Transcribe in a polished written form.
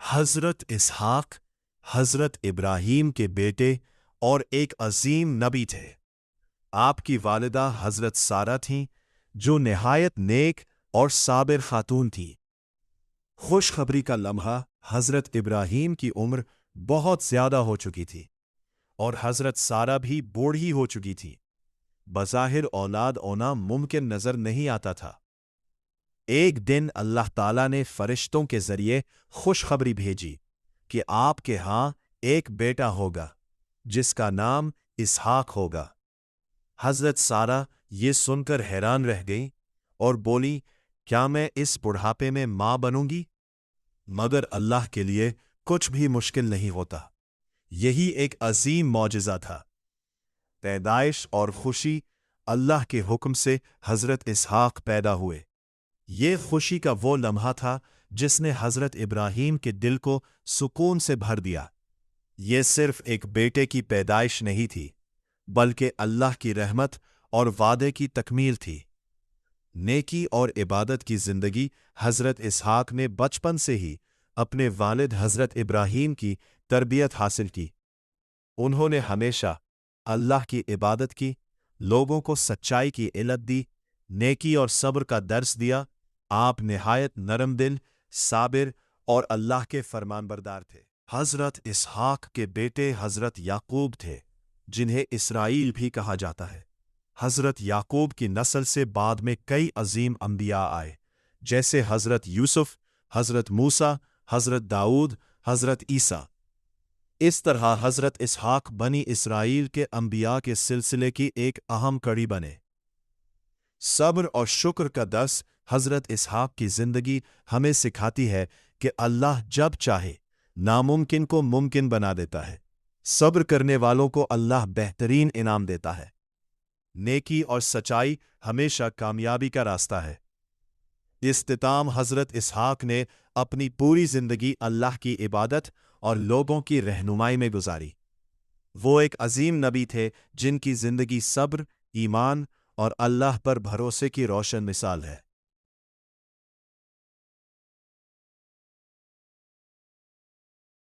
حضرت اسحاق حضرت ابراہیم کے بیٹے اور ایک عظیم نبی تھے۔ آپ کی والدہ حضرت سارہ تھیں، جو نہایت نیک اور صابر خاتون تھی۔ خوشخبری کا لمحہ حضرت ابراہیم کی عمر بہت زیادہ ہو چکی تھی اور حضرت سارہ بھی بوڑھی ہو چکی تھی۔ بظاہر اولاد ہونا ممکن نظر نہیں آتا تھا۔ ایک دن اللہ تعالیٰ نے فرشتوں کے ذریعے خوشخبری بھیجی کہ آپ کے ہاں ایک بیٹا ہوگا جس کا نام اسحاق ہوگا۔ حضرت سارہ یہ سن کر حیران رہ گئی اور بولی، کیا میں اس بڑھاپے میں ماں بنوں گی؟ مگر اللہ کے لیے کچھ بھی مشکل نہیں ہوتا۔ یہی ایک عظیم معجزہ تھا۔ پیدائش اور خوشی اللہ کے حکم سے حضرت اسحاق پیدا ہوئے۔ یہ خوشی کا وہ لمحہ تھا جس نے حضرت ابراہیم کے دل کو سکون سے بھر دیا۔ یہ صرف ایک بیٹے کی پیدائش نہیں تھی، بلکہ اللہ کی رحمت اور وعدے کی تکمیل تھی۔ نیکی اور عبادت کی زندگی حضرت اسحاق نے بچپن سے ہی اپنے والد حضرت ابراہیم کی تربیت حاصل کی۔ انہوں نے ہمیشہ اللہ کی عبادت کی، لوگوں کو سچائی کی علت دی، نیکی اور صبر کا درس دیا۔ آپ نہایت نرم دل، صابر اور اللہ کے فرمان بردار تھے۔ حضرت اسحاق کے بیٹے حضرت یعقوب تھے، جنہیں اسرائیل بھی کہا جاتا ہے۔ حضرت یعقوب کی نسل سے بعد میں کئی عظیم انبیاء آئے، جیسے حضرت یوسف، حضرت موسیٰ، حضرت داؤد، حضرت عیسیٰ۔ اس طرح حضرت اسحاق بنی اسرائیل کے انبیاء کے سلسلے کی ایک اہم کڑی بنے۔ صبر اور شکر کا درس حضرت اسحاق کی زندگی ہمیں سکھاتی ہے کہ اللہ جب چاہے ناممکن کو ممکن بنا دیتا ہے۔ صبر کرنے والوں کو اللہ بہترین انعام دیتا ہے۔ نیکی اور سچائی ہمیشہ کامیابی کا راستہ ہے۔ اختتام حضرت اسحاق نے اپنی پوری زندگی اللہ کی عبادت اور لوگوں کی رہنمائی میں گزاری۔ وہ ایک عظیم نبی تھے جن کی زندگی صبر، ایمان اور اللہ پر بھروسے کی روشن مثال ہے۔